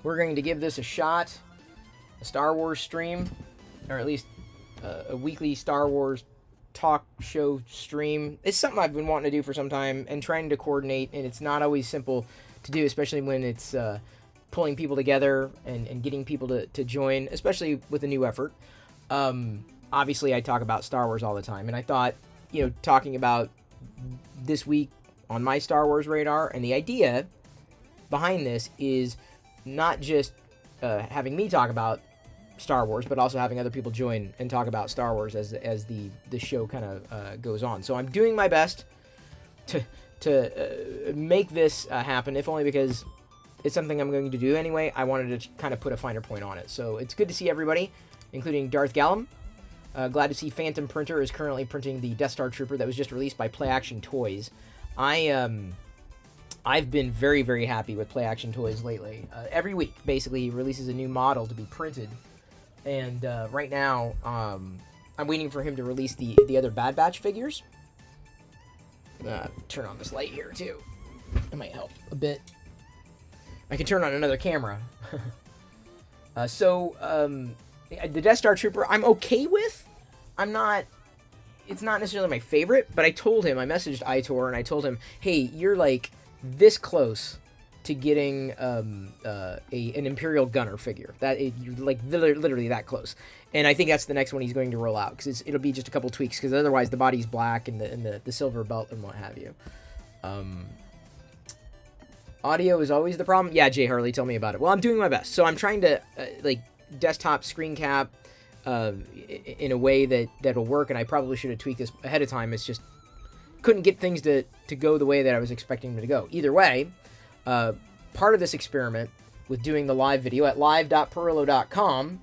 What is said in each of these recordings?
we're going to give this a shot, a Star Wars stream, or at least a weekly Star Wars talk show stream. It's something I've been wanting to do for some time and trying to coordinate, and it's not always simple to do, especially when it's pulling people together and getting people to join, especially with a new effort. Obviously, I talk about Star Wars all the time, and I thought, talking about this week on my Star Wars radar, and the idea behind this is not just having me talk about Star Wars, but also having other people join and talk about Star Wars as the show kind of goes on. So I'm doing my best to make this happen, if only because it's something I'm going to do anyway. I wanted to kind of put a finer point on it. So it's good to see everybody, including Darth Gallum. Glad to see Phantom Printer is currently printing the Death Star Trooper that was just released by Play Action Toys. I've been very, very happy with Play Action Toys lately. Every week, basically, he releases a new model to be printed. And right now, I'm waiting for him to release the other Bad Batch figures. Turn on this light here, too. It might help a bit. I can turn on another camera. The Death Star Trooper, I'm okay with. It's not necessarily my favorite, but I messaged Aitor, and I told him, hey, you're like this close to getting an Imperial Gunner figure. You're like literally that close. And I think that's the next one he's going to roll out, because it'll be just a couple tweaks, because otherwise the body's black and the silver belt and what have you. Audio is always the problem. Yeah, Jay Harley, tell me about it. Well, I'm doing my best. So I'm trying to desktop screen cap in a way that'll work, and I probably should have tweaked this ahead of time. It's just couldn't get things to go the way that I was expecting them to go. Either way, part of this experiment with doing the live video at live.perillo.com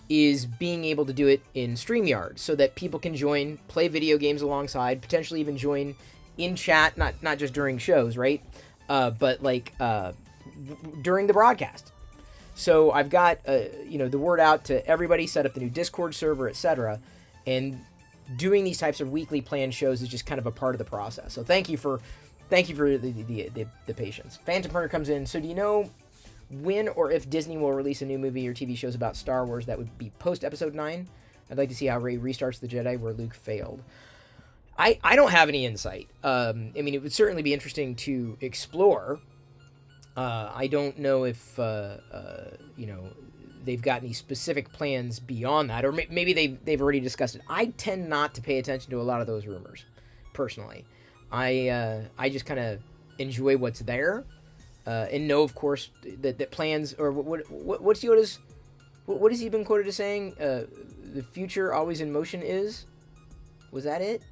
is being able to do it in StreamYard, so that people can join, play video games alongside, potentially even join in chat, not just during shows, right? But during the broadcast. So I've got the word out to everybody, set up the new Discord server, etc. And doing these types of weekly planned shows is just kind of a part of the process. So thank you for the patience. Phantom Printer comes in. So do you know when or if Disney will release a new movie or TV shows about Star Wars that would be post Episode 9? I'd like to see how Rey restarts the Jedi where Luke failed. I don't have any insight. It would certainly be interesting to explore. I don't know if they've got any specific plans beyond that, or maybe they've already discussed it. I tend not to pay attention to a lot of those rumors, personally. I just kind of enjoy what's there, and know, of course, that plans, or what has he been quoted as saying? The future always in motion is. Was that it?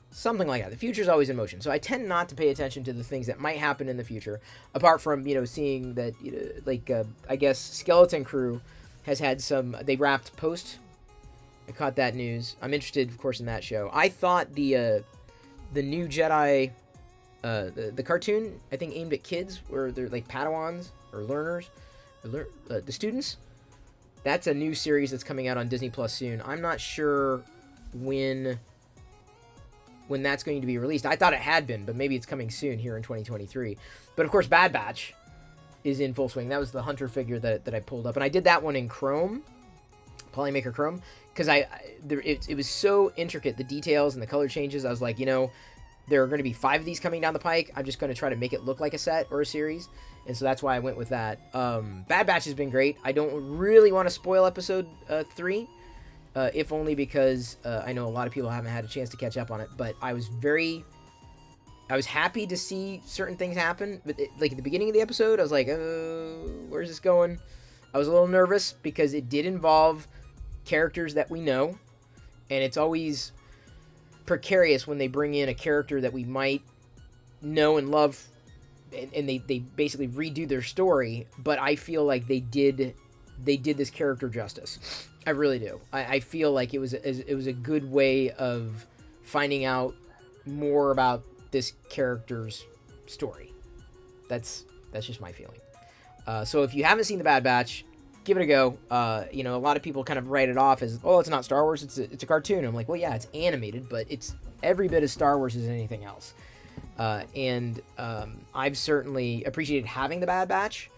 Something like that. The future's always in motion. So I tend not to pay attention to the things that might happen in the future, apart from, seeing that, I guess Skeleton Crew has had they wrapped post. I caught that news. I'm interested, of course, in that show. I thought the new Jedi, the cartoon, I think aimed at kids, where they're like Padawans or learners, the students. That's a new series that's coming out on Disney Plus soon. I'm not sure when that's going to be released. I thought it had been, but maybe it's coming soon here in 2023. But of course, Bad Batch is in full swing. That was the Hunter figure that I pulled up, and I did that one in Chrome, Polymaker Chrome, because it was so intricate, the details and the color changes. I was like, there are going to be 5 of these coming down the pike. I'm just going to try to make it look like a set or a series, and so that's why I went with that. Bad Batch has been great. I don't really want to spoil episode 3. If only because I know a lot of people haven't had a chance to catch up on it, but I was happy to see certain things happen. But at the beginning of the episode, I was like, where's this going? I was a little nervous because it did involve characters that we know, and it's always precarious when they bring in a character that we might know and love, and they basically redo their story. But I feel like they did this character justice. I really do. I feel like it was a good way of finding out more about this character's story. That's just my feeling. So if you haven't seen The Bad Batch, give it a go. A lot of people kind of write it off as, oh, it's not Star Wars, it's a cartoon. I'm like, well, yeah, it's animated, but it's every bit as Star Wars as anything else. And I've certainly appreciated having The Bad Batch.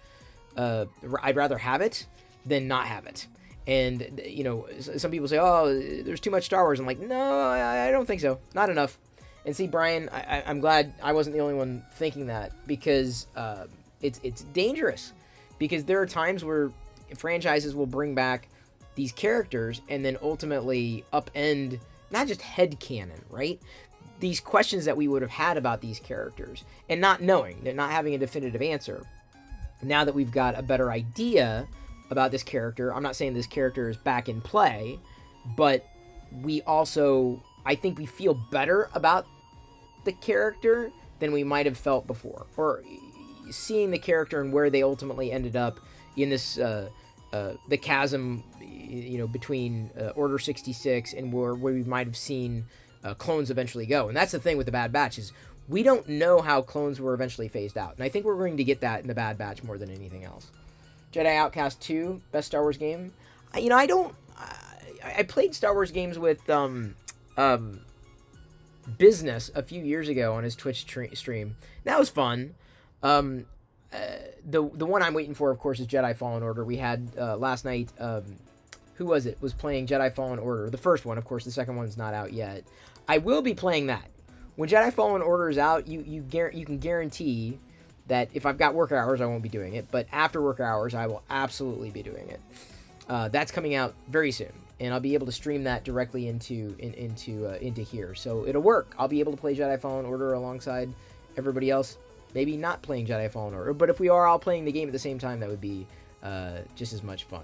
I'd rather have it than not have it. And you know, some people say, "Oh, there's too much Star Wars." I'm like, no, I don't think so. Not enough. And see, Brian, I'm glad I wasn't the only one thinking that, because it's dangerous. Because there are times where franchises will bring back these characters and then ultimately upend not just headcanon, right? These questions that we would have had about these characters, and not knowing, not having a definitive answer. Now that we've got a better idea about this character, I'm not saying this character is back in play, but we also, I think we feel better about the character than we might have felt before. Or seeing the character and where they ultimately ended up in this, the chasm, you know, between Order 66 and where we might have seen clones eventually go. And that's the thing with the Bad Batch, is we don't know how clones were eventually phased out. And I think we're going to get that in the Bad Batch more than anything else. Jedi Outcast 2, best Star Wars game. I played Star Wars games with Business a few years ago on his Twitch stream. That was fun. The one I'm waiting for, of course, is Jedi Fallen Order. We had last night. Who was it? Was playing Jedi Fallen Order. The first one, of course. The second one's not out yet. I will be playing that. When Jedi Fallen Order is out, you can guarantee that if I've got work hours, I won't be doing it. But after work hours, I will absolutely be doing it. That's coming out very soon, and I'll be able to stream that directly into here. So it'll work. I'll be able to play Jedi Fallen Order alongside everybody else. Maybe not playing Jedi Fallen Order, but if we are all playing the game at the same time, that would be just as much fun.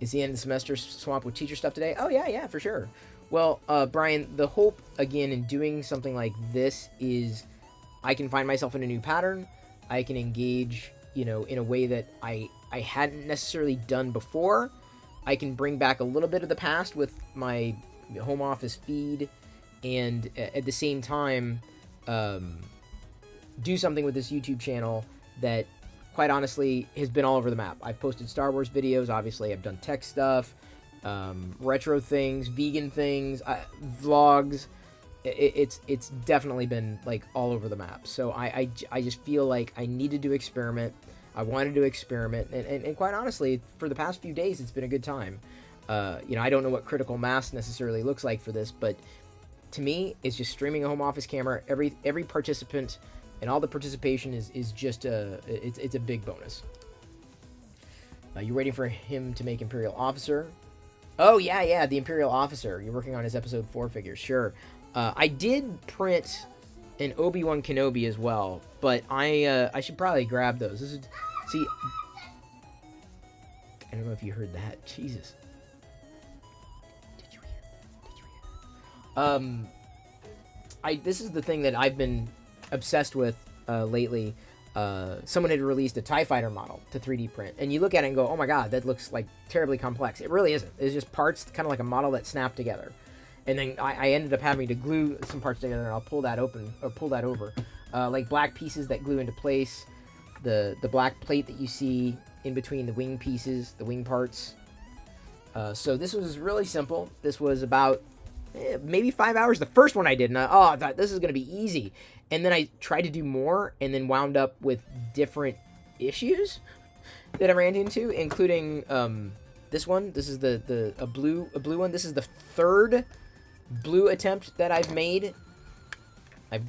Is the end of the semester swamped with teacher stuff today? Oh, yeah, for sure. Well, Brian, the hope, again, in doing something like this is I can find myself in a new pattern. I can engage, you know, in a way that I hadn't necessarily done before. I can bring back a little bit of the past with my home office feed, and at the same time, do something with this YouTube channel that, quite honestly, has been all over the map. I've posted Star Wars videos, obviously. I've done tech stuff, retro things, vegan things, vlogs. It's definitely been, like, all over the map. So I just feel like I needed to experiment. I wanted to experiment. And quite honestly, for the past few days, it's been a good time. You know, I don't know what critical mass necessarily looks like for this, but to me, it's just streaming a home office camera. Every participant and all the participation is just it's a big bonus. You're waiting for him to make Imperial Officer. Oh, yeah, the Imperial Officer. You're working on his Episode 4 figure. Sure. I did print an Obi-Wan Kenobi as well, but I should probably grab those. See, I don't know if you heard that. Jesus. Did you hear? This is the thing that I've been obsessed with lately. Someone had released a TIE Fighter model to 3D print, and you look at it and go, oh my god, that looks like terribly complex. It really isn't. It's just parts, kind of like a model that snapped together. And then I ended up having to glue some parts together, and I'll pull that open, or pull that over. Like black pieces that glue into place, the black plate that you see in between the wing pieces, the wing parts. So this was really simple. This was about maybe 5 hours. The first one I did, and I thought this is going to be easy. And then I tried to do more, and then wound up with different issues that I ran into, including this one. This is a blue one. This is the third blue attempt that I've made.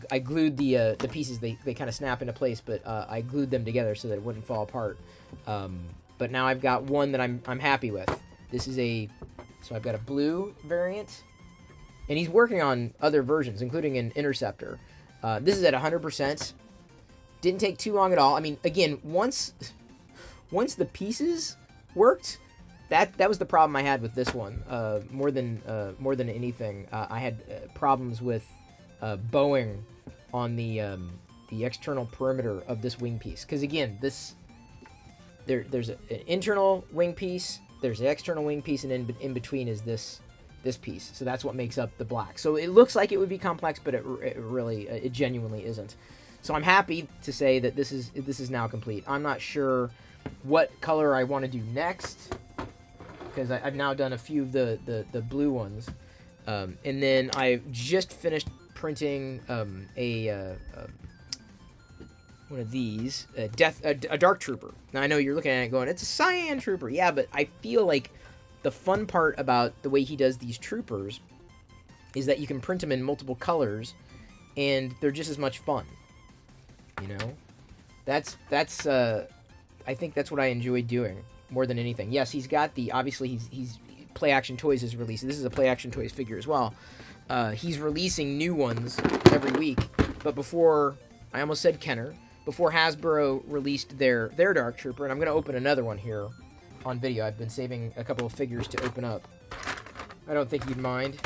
I glued the pieces. They kind of snap into place, but I glued them together so that it wouldn't fall apart. But now I've got one that I'm happy with. This is so I've got a blue variant, and he's working on other versions, including an Interceptor. This is at 100%. Didn't take too long at all. I mean, again, once the pieces worked, that was the problem I had with this one. More than anything, I had problems with bowing on the external perimeter of this wing piece. Because again, there's an internal wing piece, there's an external wing piece, and in between is this piece. So that's what makes up the black. So it looks like it would be complex, but it genuinely isn't. So I'm happy to say that this is now complete. I'm not sure what color I want to do next, because I've now done a few of the blue ones. And then I've just finished printing what one of these, a Dark Trooper. Now I know you're looking at it going, it's a Cyan Trooper. Yeah, but I feel like the fun part about the way he does these troopers is that you can print them in multiple colors, and they're just as much fun. You know, that's I think that's what I enjoy doing more than anything. Yes, he's got the, obviously he's Play Action Toys is releasing. This is a Play Action Toys figure as well. He's releasing new ones every week. But before, I almost said Kenner, before Hasbro released their Dark Trooper, and I'm going to open another one here on video. I've been saving a couple of figures to open up. I don't think you'd mind.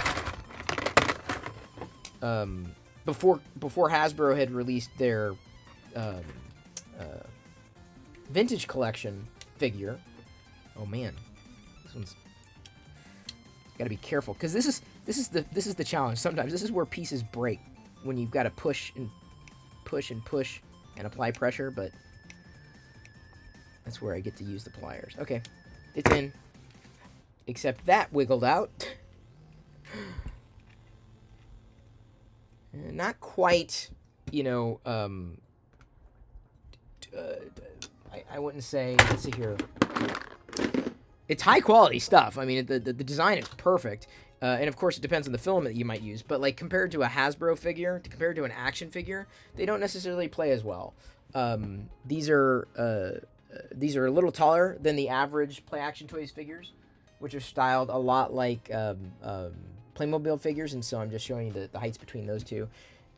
Before Hasbro had released their vintage collection figure. Oh man, this one's got to be careful, because this is the challenge. Sometimes this is where pieces break, when you've got to push and push and push and apply pressure. But that's where I get to use the pliers. Okay, it's in. Except that wiggled out. Not quite, you know, I wouldn't say, let's see here. It's high quality stuff. I mean, the design is perfect. And of course, it depends on the filament that you might use. But like, compared to a Hasbro figure, compared to an action figure, they don't necessarily play as well. These are a little taller than the average Play Action Toys figures, which are styled a lot like Playmobil figures. And so I'm just showing you the heights between those two.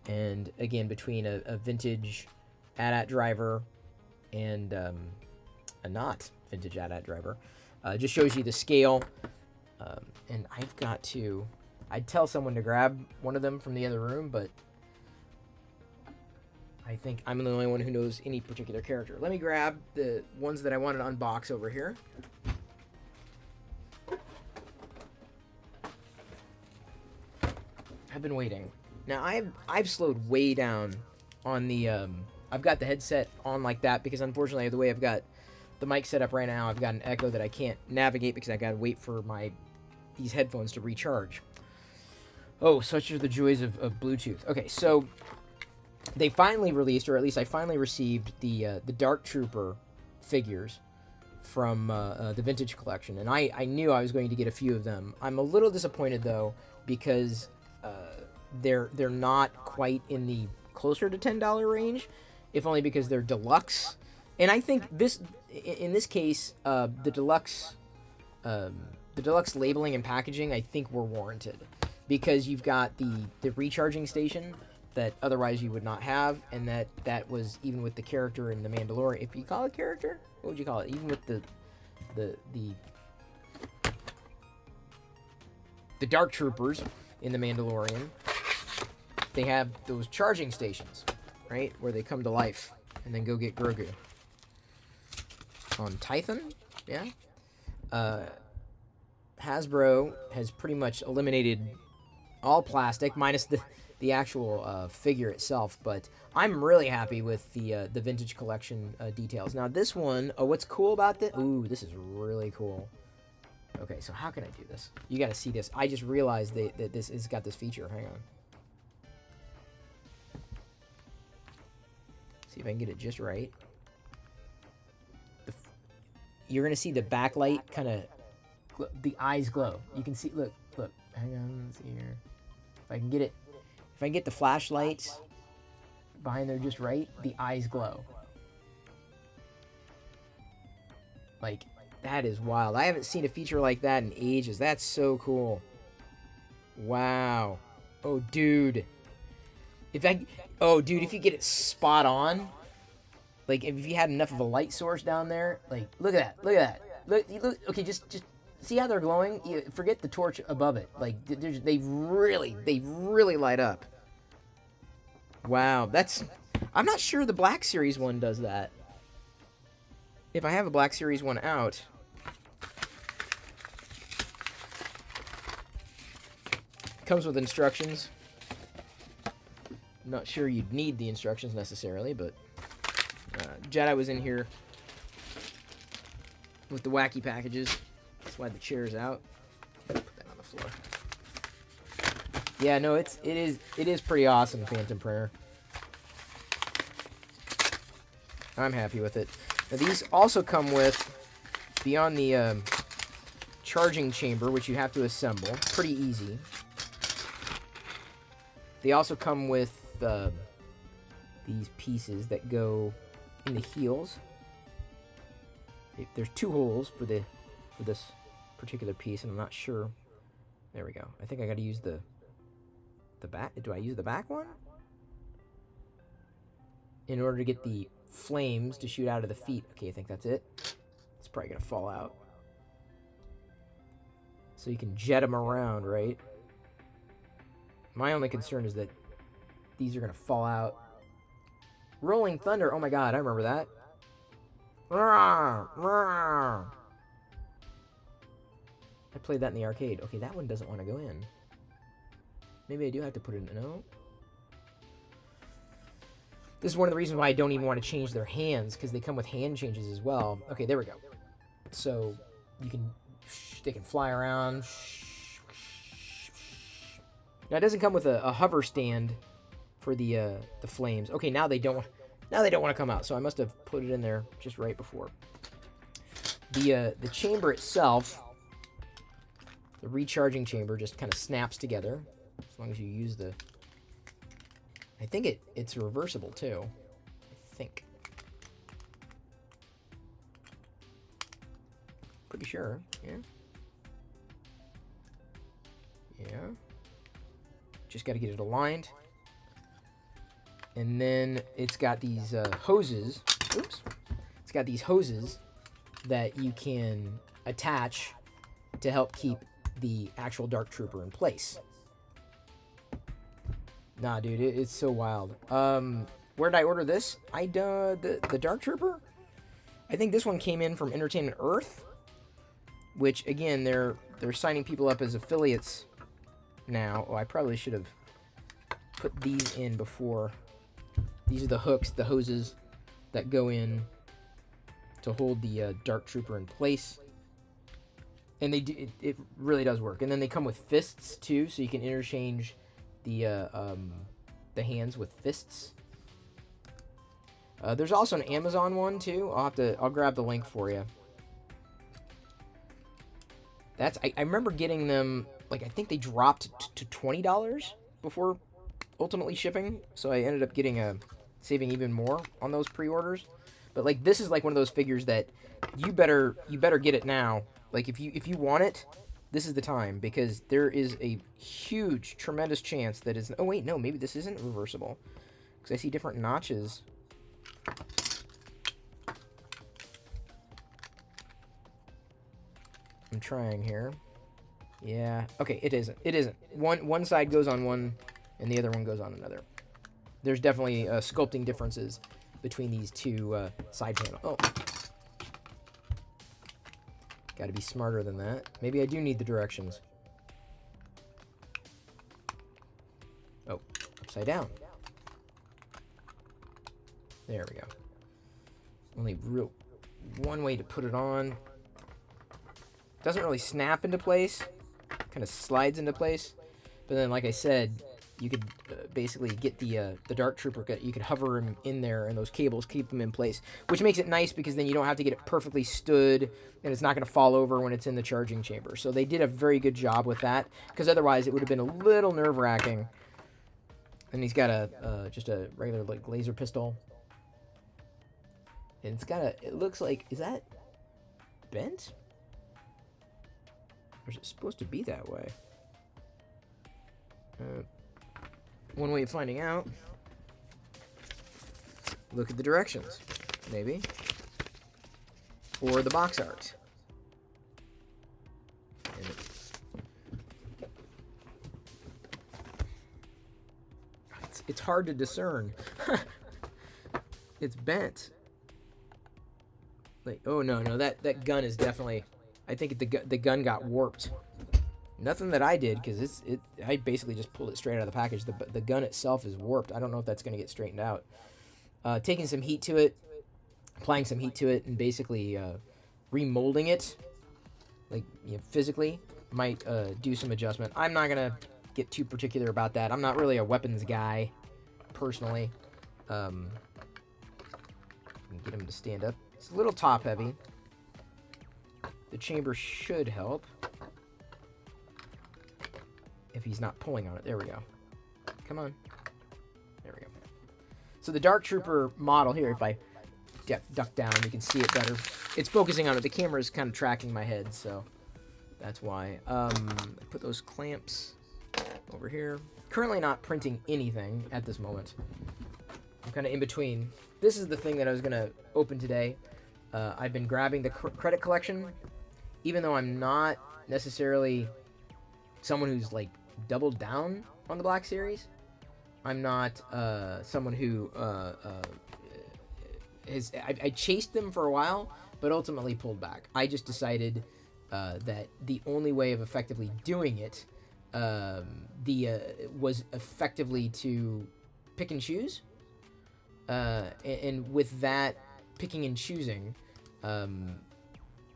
And again, between a vintage AT-AT driver and a not vintage AT-AT driver. Just shows you the scale. And I'd tell someone to grab one of them from the other room, but I think I'm the only one who knows any particular character. Let me grab the ones that I wanted to unbox over here. I've been waiting. Now, I've slowed way down on the, I've got the headset on like that because unfortunately the way I've got the mic set up right now, I've got an echo that I can't navigate because I gotta wait for these headphones to recharge. Oh, such are the joys of Bluetooth. Okay, so they finally released, or at least I finally received the Dark Trooper figures from the Vintage Collection, and I knew I was going to get a few of them. I'm a little disappointed though because they're not quite in the closer to $10 range, if only because they're deluxe. And I think in this case, the deluxe labeling and packaging, I think were warranted, because you've got the recharging station that otherwise you would not have, and that was even with the character in the Mandalorian. If you call it character, what would you call it? Even with the Dark Troopers in the Mandalorian, they have those charging stations, right, where they come to life and then go get Grogu. On Tython, yeah. Hasbro has pretty much eliminated all plastic, minus the actual figure itself. But I'm really happy with the Vintage Collection details. Now this one, what's cool about this? Ooh, this is really cool. Okay, so how can I do this? You got to see this. I just realized that this has got this feature. Hang on. See if I can get it just right. You're going to see the backlight kind of, the eyes glow. You can see, look, hang on, let's see here. If I can get the flashlights behind there just right, the eyes glow. Like, that is wild. I haven't seen a feature like that in ages. That's so cool. Wow. Oh, dude. If you get it spot on, like, if you had enough of a light source down there, like, look at that. Look, okay, just see how they're glowing? You forget the torch above it. Like, they really light up. Wow, I'm not sure the Black Series one does that. If I have a Black Series one out. Comes with instructions. I'm not sure you'd need the instructions necessarily, but Jedi was in here with the wacky packages. That's why the chair is out. Put that on the floor. Yeah, no, it is pretty awesome, Phantom Printer. I'm happy with it. Now, these also come with, beyond the charging chamber, which you have to assemble, pretty easy. They also come with these pieces that go in the heels. There's 2 holes for this particular piece, and I'm not sure. There we go. I think I got to use the back. Do I use the back one in order to get the flames to shoot out of the feet? Okay, I think that's it. It's probably gonna fall out. So you can jet them around, right? My only concern is that these are gonna fall out. Rolling Thunder. Oh my god, I remember that. I played that in the arcade. Okay, that one doesn't want to go in. Maybe I do have to put it in. No. This is one of the reasons why I don't even want to change their hands, because they come with hand changes as well. Okay, there we go. So they can fly around. Now it doesn't come with a hover stand for the flames. Okay, now they don't want to come out. So I must have put it in there just right before. The chamber itself, the recharging chamber, just kind of snaps together as long as you use the. I think it's reversible too. I think. Pretty sure. Yeah. Yeah. Just got to get it aligned. And then it's got these hoses. Oops. It's got these hoses that you can attach to help keep the actual Dark Trooper in place. Nah, dude, it's so wild. Where did I order this? The Dark Trooper? I think this one came in from Entertainment Earth, which again they're signing people up as affiliates now. Oh, I probably should have put these in before. These are the hooks, the hoses that go in to hold the Dark Trooper in place. And they do, it really does work. And then they come with fists too, so you can interchange the hands with fists. There's also an Amazon one too. I'll grab the link for you. I remember getting them, like, I think they dropped to $20 before ultimately shipping. So I ended up saving even more on those pre-orders. But like, this is like one of those figures that you better get it now. Like, if you want it, this is the time, because there is a huge, tremendous chance that it's. Oh wait, no, maybe this isn't reversible, because I see different notches. I'm trying here. Yeah. Okay, it isn't. It isn't. One side goes on one, and the other one goes on another. There's definitely sculpting differences between these two side panels. Oh. Got to be smarter than that. Maybe I do need the directions. Oh, upside down. There we go. Only one way to put it on. Doesn't really snap into place. Kind of slides into place. But then, like I said, you could basically get the Dark Trooper. You could hover him in there, and those cables keep them in place, which makes it nice because then you don't have to get it perfectly stood, and it's not going to fall over when it's in the charging chamber. So they did a very good job with that, because otherwise it would have been a little nerve-wracking. And he's got just a regular like laser pistol, and it's got it looks like, is that bent? Or is it supposed to be that way? One way of finding out, look at the directions, maybe, or the box art. It's hard to discern. It's bent. Like, oh no, that gun is definitely. I think the gun got warped. Nothing that I did, because I basically just pulled it straight out of the package. The gun itself is warped. I don't know if that's going to get straightened out. Taking some heat to it, applying some heat to it, and basically remolding it, like, physically, might do some adjustment. I'm not going to get too particular about that. I'm not really a weapons guy, personally. get him to stand up. It's a little top heavy. The chamber should help. If he's not pulling on it. There we go. Come on. There we go. So the Dark Trooper model here, if I duck down, you can see it better. It's focusing on it. The camera is kind of tracking my head, so that's why. Put those clamps over here. Currently not printing anything at this moment. I'm kind of in between. This is the thing that I was going to open today. I've been grabbing the credit collection, even though I'm not necessarily someone who's like doubled down on the Black Series. I'm not someone who I chased them for a while, but ultimately pulled back. I just decided that the only way of effectively doing it was effectively to pick and choose. And with that picking and choosing,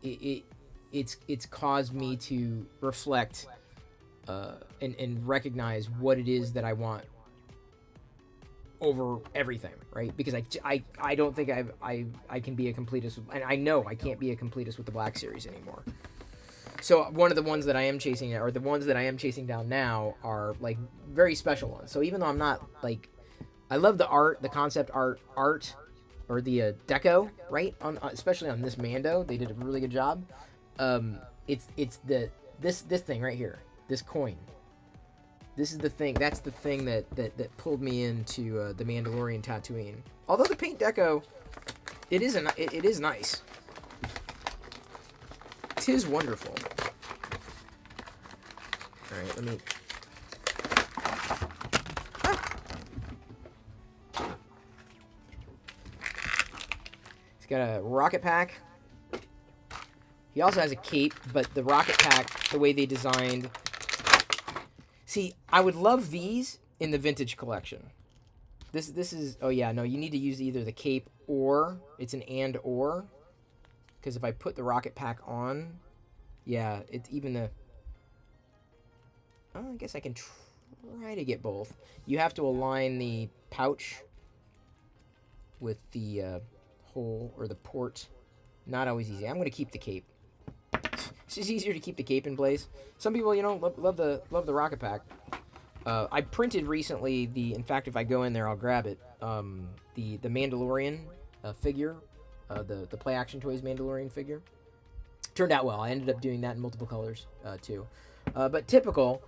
it's caused me to reflect and recognize what it is that I want over everything, right? Because I don't think I can be a completist, and I know I can't be a completist with the Black Series anymore. So one of the ones that I am chasing, or the ones that I am chasing down now, are like very special ones. So even though I'm not like, I love the art, the concept art, or the deco, right? Especially on this Mando, they did a really good job. It's this thing right here, this coin. This is the thing. That's the thing that pulled me into the Mandalorian Tatooine. Although the paint deco, it is nice. Tis wonderful. All right, let me. He's got a rocket pack. He also has a cape, but the rocket pack, the way they designed. See, I would love these in the vintage collection. This is, oh yeah, no, you need to use either the cape or, it's an and or. Because if I put the rocket pack on, yeah, it's even the, oh, I guess I can try to get both. You have to align the pouch with the hole or the port. Not always easy. I'm going to keep the cape. It's just easier to keep the cape in place. Some people, love the rocket pack. I printed recently in fact, if I go in there, I'll grab it. The Mandalorian figure, the Play Action Toys Mandalorian figure. Turned out well. I ended up doing that in multiple colors too. But typical,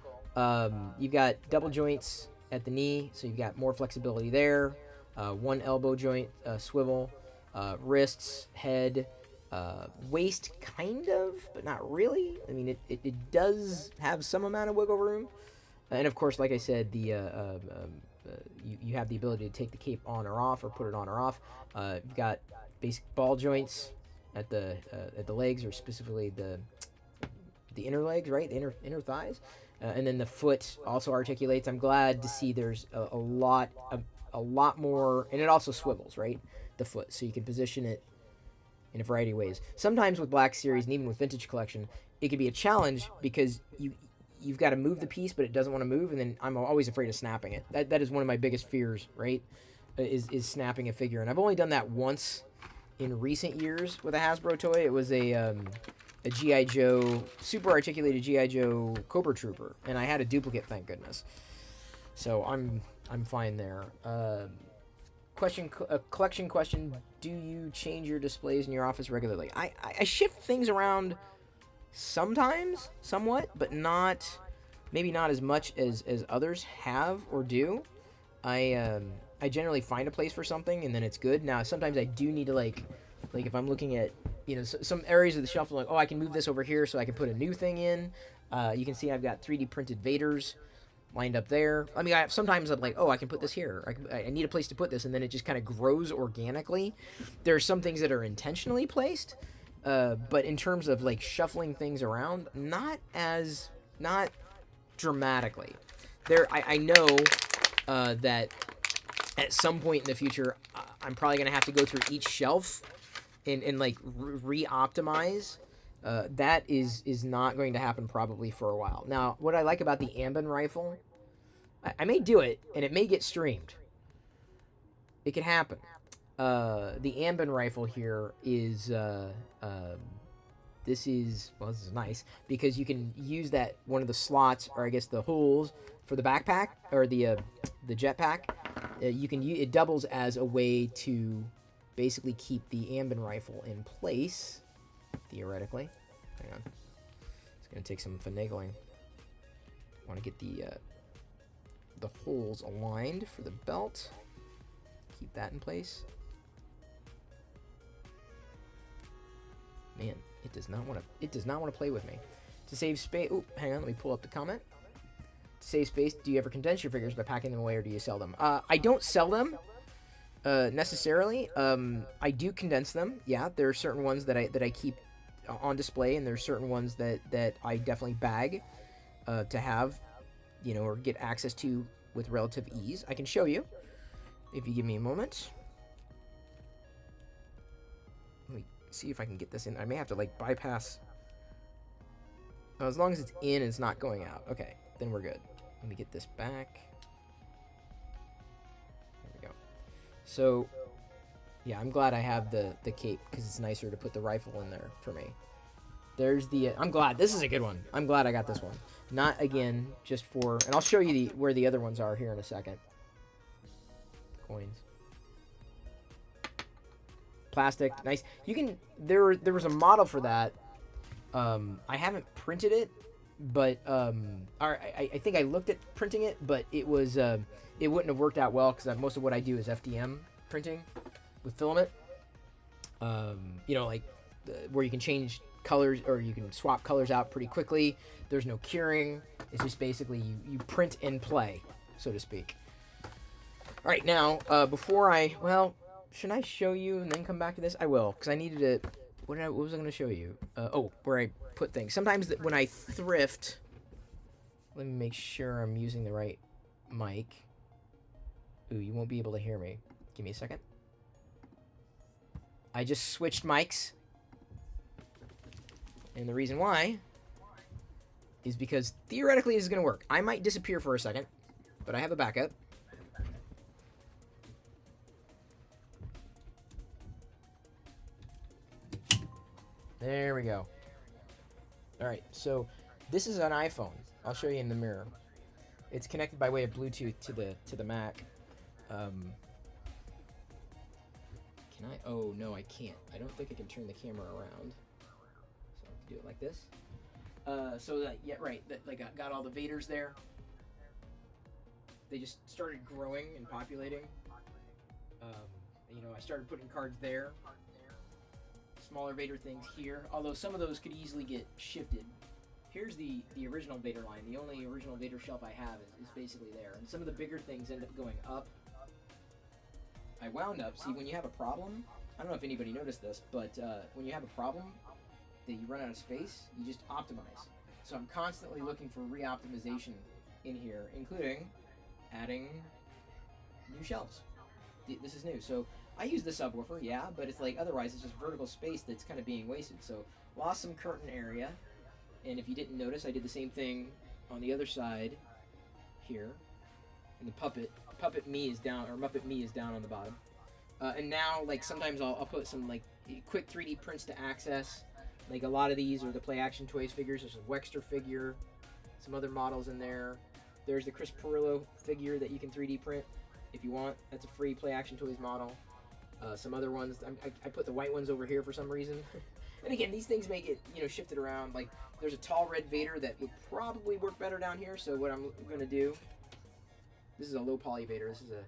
you've got double joints at the knee, so you've got more flexibility there. One elbow joint swivel, wrists, head. Waist, kind of, but not really. I mean, it does have some amount of wiggle room. And of course, like I said, you have the ability to take the cape on or off, or put it on or off. You've got basic ball joints at the legs, or specifically the inner legs, right? The inner thighs. And then the foot also articulates. I'm glad to see there's a lot more, and it also swivels, right? The foot, so you can position it in a variety of ways. Sometimes with Black Series and even with Vintage Collection, it can be a challenge because you've got to move the piece, but it doesn't want to move, and then I'm always afraid of snapping it. That is one of my biggest fears, right? Is snapping a figure, and I've only done that once in recent years with a Hasbro toy. It was a G.I. Joe, super articulated G.I. Joe Cobra Trooper, and I had a duplicate, thank goodness. So I'm fine there. Collection question: do you change your displays in your office regularly? I shift things around sometimes, somewhat, but maybe not as much as others have or do. I generally find a place for something and then it's good. Now sometimes I do need to like if I'm looking at some areas of the shelf, like, oh, I can move this over here so I can put a new thing in. You can see I've got 3D printed Vaders lined up there. I mean, sometimes I'm like, oh, I can put this here. I need a place to put this, and then it just kind of grows organically. There are some things that are intentionally placed, but in terms of like shuffling things around, not dramatically. I know that at some point in the future, I'm probably gonna have to go through each shelf and like re-optimize. That is not going to happen probably for a while. Now, what I like about the Amban rifle, I may do it, and it may get streamed. It could happen. The Ambin rifle here is this is nice because you can use that one of the slots, or I guess the holes for the backpack or the jetpack. You can it doubles as a way to basically keep the Ambin rifle in place, theoretically. Hang on, it's gonna take some finagling. Want to get the holes aligned for the belt. Keep that in place. Man, it does not want to. It does not want to play with me. To save space. Oh, hang on. Let me pull up the comment. To save space, do you ever condense your figures by packing them away, or do you sell them? I don't sell them necessarily. I do condense them. Yeah, there are certain ones that I keep on display, and there are certain ones that I definitely bag to have, or get access to with relative ease. I can show you if you give me a moment. Let me see if I can get this in. I may have to bypass. Oh, as long as it's in and it's not going out. Okay, then we're good. Let me get this back. There we go. So, yeah, I'm glad I have the cape because it's nicer to put the rifle in there for me. There's the. I'm glad this is a good one. I'm glad I got this one. Not again just for. And I'll show you where the other ones are here in a second. Coins. Plastic, nice. You can. There was a model for that. I haven't printed it, but I think I looked at printing it, but it was it wouldn't have worked out well because most of what I do is FDM printing with filament. Where you can change colors or you can swap colors out pretty quickly. There's no curing. It's just basically you print and play, so to speak. All right, now before should I show you and then come back to this? I will, because I needed to. What was I going to show you? Where I put things. Sometimes when I thrift, let me make sure I'm using the right mic. Ooh, you won't be able to hear me. Give me a second. I just switched mics. And the reason why is because theoretically this is going to work. I might disappear for a second, but I have a backup. There we go. Alright, so this is an iPhone. I'll show you in the mirror. It's connected by way of Bluetooth to the Mac. Can I? Oh, no, I can't. I don't think I can turn the camera around. So I have to do it like this. Got all the Vaders there. They just started growing and populating. I started putting cards there. Smaller Vader things here, although some of those could easily get shifted. Here's the original Vader line. The only original Vader shelf I have is basically there. And some of the bigger things end up going up. I wound up, see, when you have a problem, I don't know if anybody noticed this, but when you have a problem that you run out of space, you just optimize. So I'm constantly looking for re-optimization in here, including adding new shelves. This is new. So I use the subwoofer, yeah, but it's otherwise it's just vertical space that's kind of being wasted. So lost some curtain area, and if you didn't notice, I did the same thing on the other side here. And the Puppet Me is down, or Muppet Me is down on the bottom. And now, sometimes I'll put some quick 3D prints to access. A lot of these are the Play Action Toys figures. There's a Wexter figure, some other models in there. There's the Chris Pirillo figure that you can 3D print if you want. That's a free Play Action Toys model. Some other ones, I put the white ones over here for some reason. And again, these things may get, shifted around. There's a tall red Vader that would probably work better down here. So what I'm going to do, this is a low poly Vader. This is a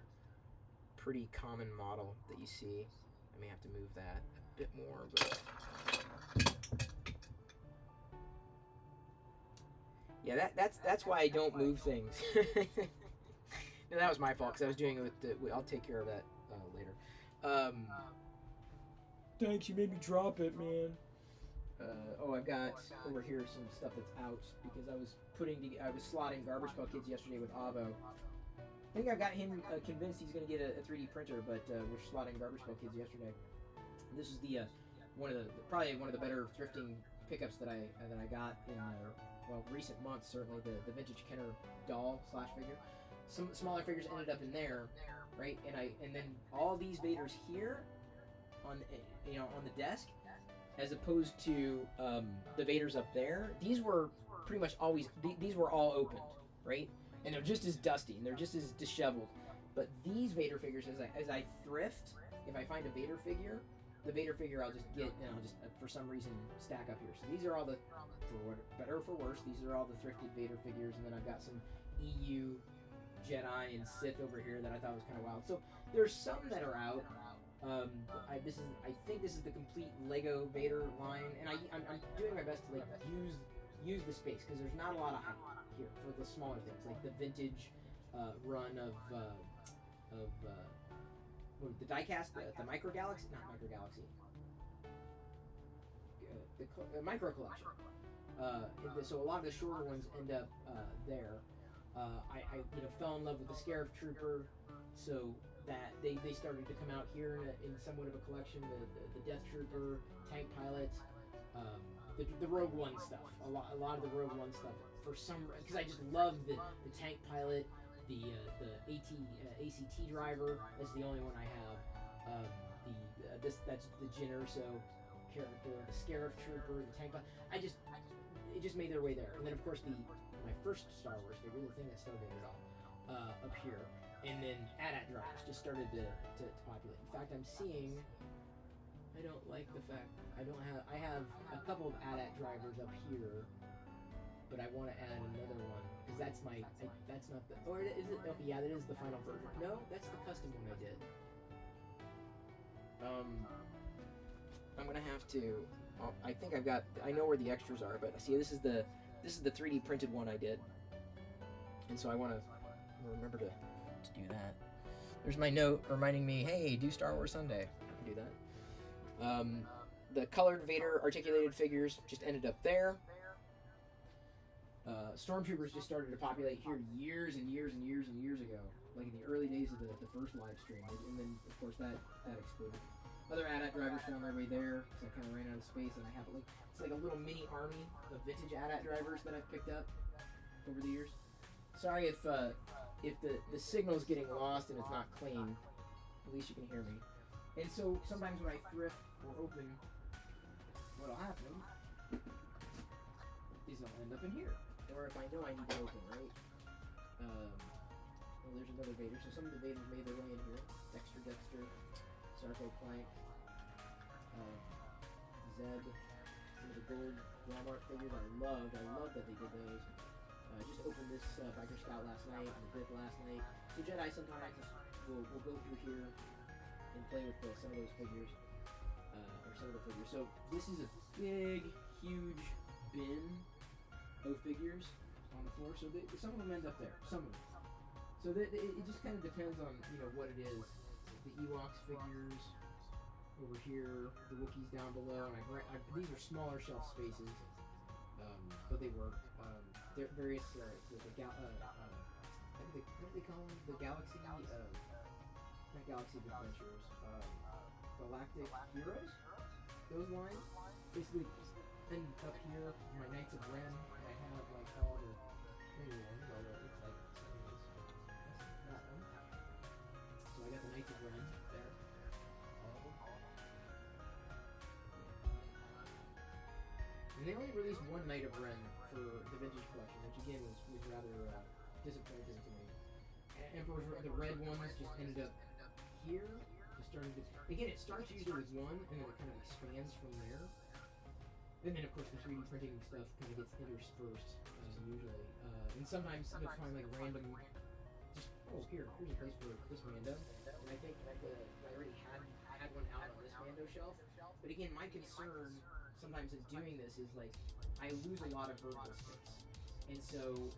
pretty common model that you see. I may have to move that a bit more, but yeah, that's why I don't move things. No, that was my fault because I was doing it with I'll take care of that later. Thanks, you made me drop it, man. I've got over here some stuff that's out because I was slotting Garbage Pail Kids yesterday with Avo. I think I got him convinced he's going to get a 3D printer, but we're slotting Garbage Pail Kids yesterday. This is probably one of the better thrifting pickups that I got in recent months. Certainly the vintage Kenner doll / figure. Some smaller figures ended up in there, right? And then all these Vaders here on on the desk, as opposed to the Vaders up there. These were pretty much always these were all opened, right? And they're just as dusty and they're just as disheveled. But these Vader figures, as I thrift, if I find a Vader figure, the Vader figure I'll just get and I'll just for some reason stack up here. So these are all the, for better or for worse, these are all the thrifted Vader figures, and then I've got some EU Jedi and Sith over here that I thought was kind of wild. So there's some that are out. I think this is the complete Lego Vader line, and I'm doing my best to like use the space because there's not a lot of height here for the smaller things like the vintage run of the diecast, the Micro Galaxy, not Micro Galaxy, the Micro Collection. So a lot of the shorter ones end up there. I fell in love with the Scarif Trooper, so that they started to come out here in somewhat of a collection. The Death Trooper, Tank Pilot, the Rogue One stuff. A lot of the Rogue One stuff for some, because I just love the Tank Pilot, the ACT driver. That's the only one I have. That's the Jyn Erso character, the Scarif Trooper, the Tank Pilot. It just made their way there. And then of course my first Star Wars figure, the thing that started it all, up here. And then AT-AT drivers just started to populate. In fact, I'm seeing, I don't like the fact, I have a couple of AT-AT drivers up here, but I want to add another one, because that's that's not the, or is it, okay, yeah, that is the final version. No, that's the custom one I did. I'm gonna have to, I think I know where the extras are, but see, this is the 3D printed one I did. And so I want to remember to do that. There's my note reminding me, hey, do Star Wars Sunday. I can do that. The colored Vader articulated figures just ended up there. Stormtroopers just started to populate here years and years and years and years ago, like in the early days of the first live stream, and then of course that exploded. Other AT-AT drivers found their way there, so I kind of ran out of space, and I have it's like a little mini army of vintage AT-AT drivers that I've picked up over the years. Sorry if the signal's getting lost and it's not clean. At least you can hear me. And so sometimes when I thrift or open, what'll happen is I'll end up in here. Or if I know I need to open, right? Well, there's another Vader. So some of the Vaders made their way in here. Dexter, Sarko Plank, Zeb, some of the gold Walmart figures I love that they did those. I just opened this Biker Scout last night and the Bith last night. So Jedi sometimes will go through here and play with some of those figures, or some of the figures. So this is a big, huge bin of figures on the floor. So some of them end up there, some of them. So it just kind of depends on what it is. The Ewoks figures over here, the Wookiees down below, and these are smaller shelf spaces. But they work. They're various, what do they call them? The Galaxy, not Galaxy Adventures, Galactic Heroes? Those lines? Basically, then up here, my Knights of Ren, I have like all the new ones, although it looks like that's that one. So I got the Knights of Ren there. All of them. And they only released one Knight of Ren for the Vintage Collection, which again was rather disappointing to me. The red ones just ended up here. Again, it starts usually with one, and then it kind of expands from there. And then, of course, the 3D printing stuff kind of gets interspersed, usually. And sometimes you'll find like random, here's a place for this Mando. And I think I already had one out on this Mando shelf. But again, my concern sometimes in doing this is like I lose a lot of vertical space, and so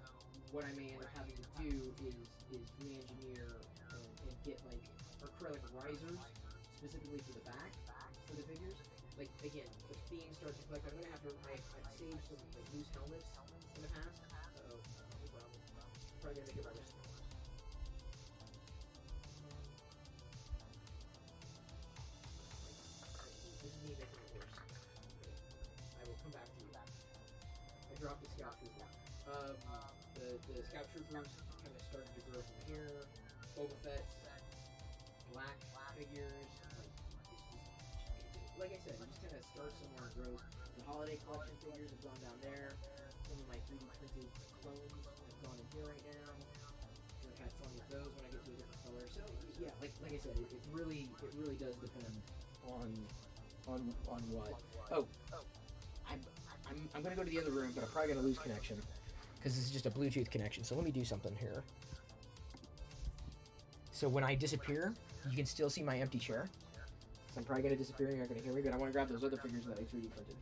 what I may end up having to do is re-engineer and get like acrylic risers specifically for the back for the figures. Like again, the theme starts to collect. I'm gonna have to. I've saved some like loose helmets in the past. Probably gonna make it better. This is me making it worse. I will come back to you. I dropped the Scout Trooper. The Scout Troopers kind of started to grow from here. Boba Fett, figures. Like I said, you just kind of start somewhere and grow. The holiday collection figures have gone down there. Some of my 3D printed clones have gone in here right now. I've had fun with those when I get to a different color. So yeah, like I said, it really does depend on what. Oh, I'm gonna go to the other room, but I'm probably gonna lose connection because this is just a Bluetooth connection. So let me do something here. So when I disappear, you can still see my empty chair. So I'm probably gonna disappear and you're not gonna hear me, but I want to grab those other figures that I 3D printed.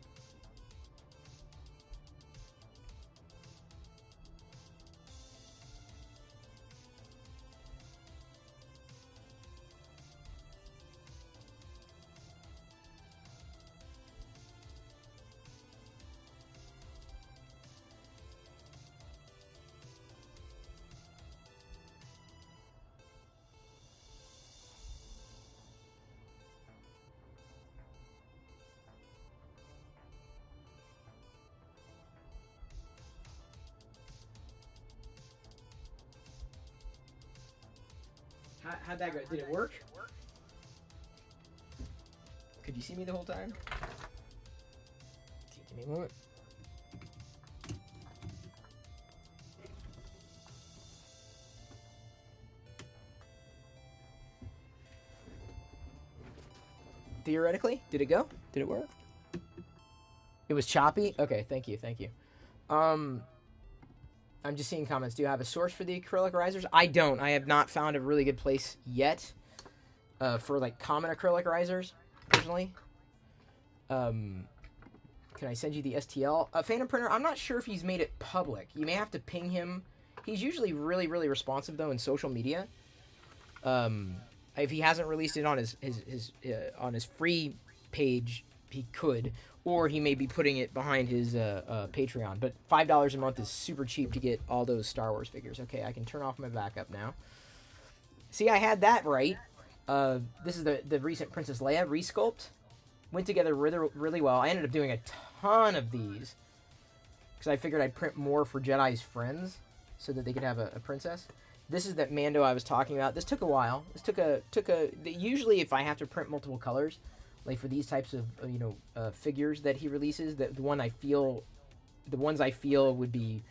How'd that go? Did it work? Could you see me the whole time? Okay, give me a moment. Theoretically, did it go? Did it work? It was choppy? Okay, thank you. I'm just seeing comments. Do you have a source for the acrylic risers? I don't. I have not found a really good place yet for like common acrylic risers, personally. Can I send you the STL? Phantom Printer, I'm not sure if he's made it public. You may have to ping him. He's usually really responsive, though, in social media. If he hasn't released it on his free page, he could. Or he may be putting it behind his Patreon. But $5 a month is super cheap to get all those Star Wars figures. Okay, I can turn off my backup now. See, I had that right. This is the recent Princess Leia resculpt. Went together really well. I ended up doing a ton of these. Because I figured I'd print more for Jedi's friends. So that they could have a princess. This is that Mando I was talking about. This took a while. This took a usually if I have to print multiple colors, like for these types of figures that he releases, the ones I feel would be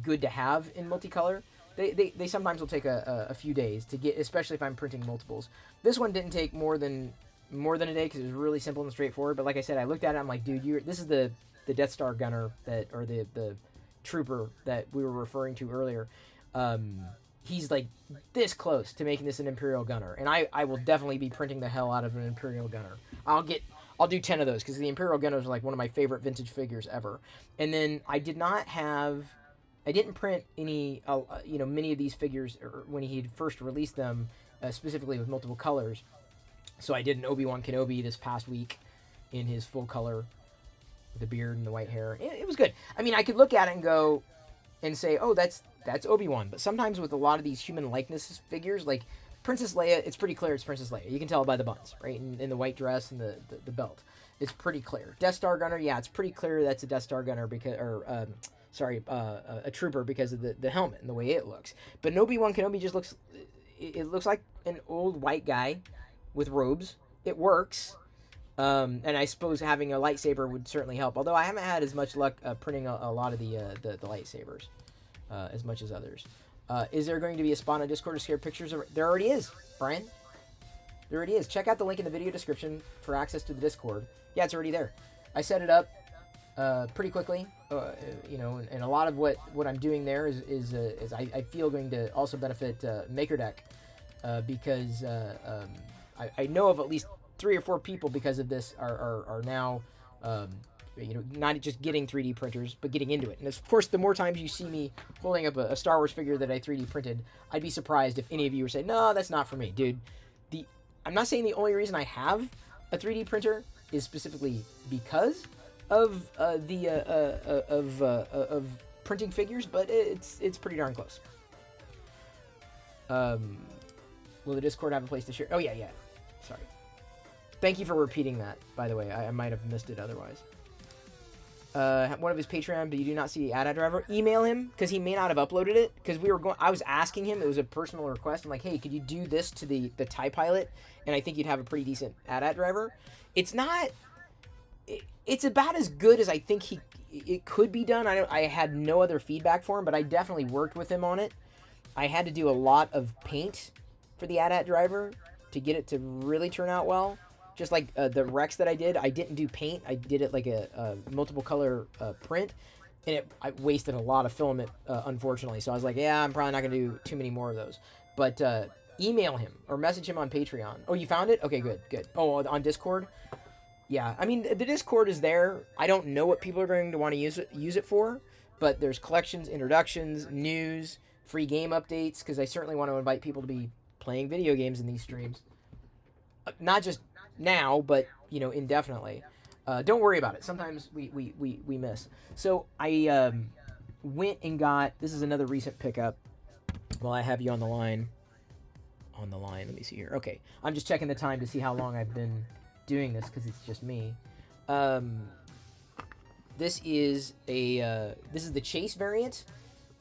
good to have in multicolor, they sometimes will take a few days to get, especially if I'm printing multiples. This one didn't take more than a day because it was really simple and straightforward. But like I said, I looked at it, I'm like, dude, this is the Death Star gunner or the trooper that we were referring to earlier. He's like this close to making this an Imperial gunner, and I will definitely be printing the hell out of an Imperial gunner. I'll do 10 of those because the Imperial gunners are like one of my favorite vintage figures ever. And then I didn't print any many of these figures when he had first released them, specifically with multiple colors. So I did an Obi-Wan Kenobi this past week in his full color with the beard and the white hair. It was good. I mean, I could look at it and go and say, oh, that's Obi-Wan. But sometimes with a lot of these human likeness figures, like Princess Leia, it's pretty clear it's Princess Leia. You can tell by the buttons, right? In the white dress and the belt. It's pretty clear. Death Star gunner, yeah, it's pretty clear that's a Death Star gunner because, a trooper because of the helmet and the way it looks. But Obi-Wan Kenobi just looks like an old white guy with robes. It works. And I suppose having a lightsaber would certainly help. Although I haven't had as much luck printing a lot of the lightsabers as much as others. Is there going to be a spot on Discord to share pictures? There already is, Brian. There already is. Check out the link in the video description for access to the Discord. Yeah, it's already there. I set it up pretty quickly, and a lot of what I'm doing there is I feel going to also benefit MakerDeck because I know of at least 3 or 4 people because of this are now not just getting 3D printers, but getting into it. And of course, the more times you see me holding up a Star Wars figure that I 3D printed, I'd be surprised if any of you were saying, no, that's not for me, dude. I'm not saying the only reason I have a 3D printer is specifically because of printing figures, but it's pretty darn close. Will the Discord have a place to share? Oh, yeah. Sorry. Thank you for repeating that, by the way. I might have missed it otherwise. one of his Patreon, but you do not see the AT-AT driver, email him because he may not have uploaded it. Because I was asking him, it was a personal request. I'm like, hey, could you do this to the TIE Pilot? And I think you'd have a pretty decent AT-AT driver. It's not. It's about as good as I think it could be done. I had no other feedback for him, but I definitely worked with him on it. I had to do a lot of paint for the AT-AT driver to get it to really turn out well. Just like the Rex that I didn't do paint. I did it like a multiple color print, and I wasted a lot of filament, unfortunately. So I was like, yeah, I'm probably not going to do too many more of those. But email him or message him on Patreon. Oh, you found it? Okay, good. Oh, on Discord? Yeah, I mean, the Discord is there. I don't know what people are going to want to use it for, but there's collections, introductions, news, free game updates, because I certainly want to invite people to be playing video games in these streams. Not just now, but indefinitely. Don't worry about it. Sometimes we miss. So I went and got, this is another recent pickup while I have you on the line. Let me see here. Okay, I'm just checking the time to see how long I've been doing this because it's just me. This is the Chase variant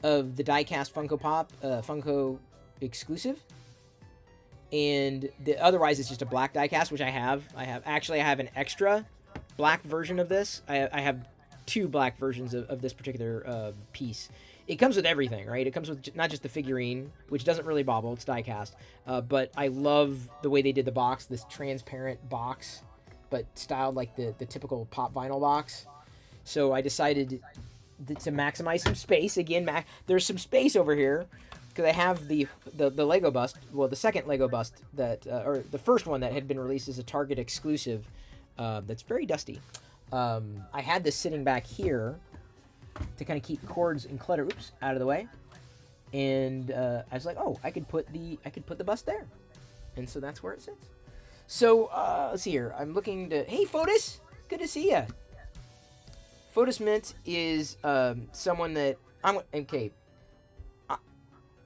of the diecast Funko Pop Funko exclusive. And otherwise, it's just a black diecast, which I have. I have an extra black version of this. I have two black versions of this particular piece. It comes with everything, right? It comes with not just the figurine, which doesn't really bobble. It's diecast. But I love the way they did the box, this transparent box, but styled like the typical pop vinyl box. So I decided to maximize some space. Again, there's some space over here. Because I have the Lego bust, well, the second Lego bust or the first one that had been released as a Target exclusive, that's very dusty. I had this sitting back here to kind of keep cords and clutter, out of the way, and I was like, oh, I could put the bust there, and so that's where it sits. So let's see here. I'm looking to. Hey, Fotis, good to see you. Fotis Mint is someone that I'm okay.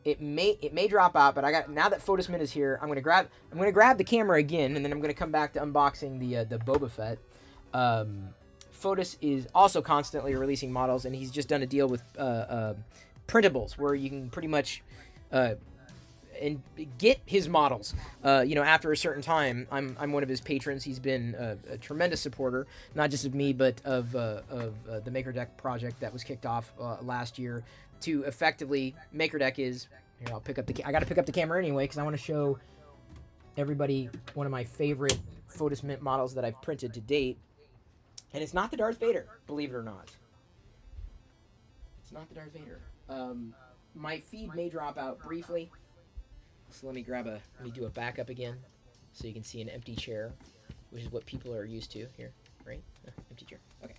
It may drop out, but now that Fotis Mint is here, I'm gonna grab the camera again, and then I'm gonna come back to unboxing the Boba Fett. Fotis is also constantly releasing models, and he's just done a deal with printables where you can pretty much and get his models. After a certain time. I'm one of his patrons. He's been a tremendous supporter, not just of me, but of the Maker Deck project that was kicked off last year. To effectively, Maker Deck is here. I'll pick up I got to pick up the camera anyway because I want to show everybody one of my favorite Fotis Mint models that I've printed to date, and it's not the Darth Vader, believe it or not. It's not the Darth Vader. My feed may drop out briefly, so let me do a backup again, so you can see an empty chair, which is what people are used to here, right? Empty chair. Okay.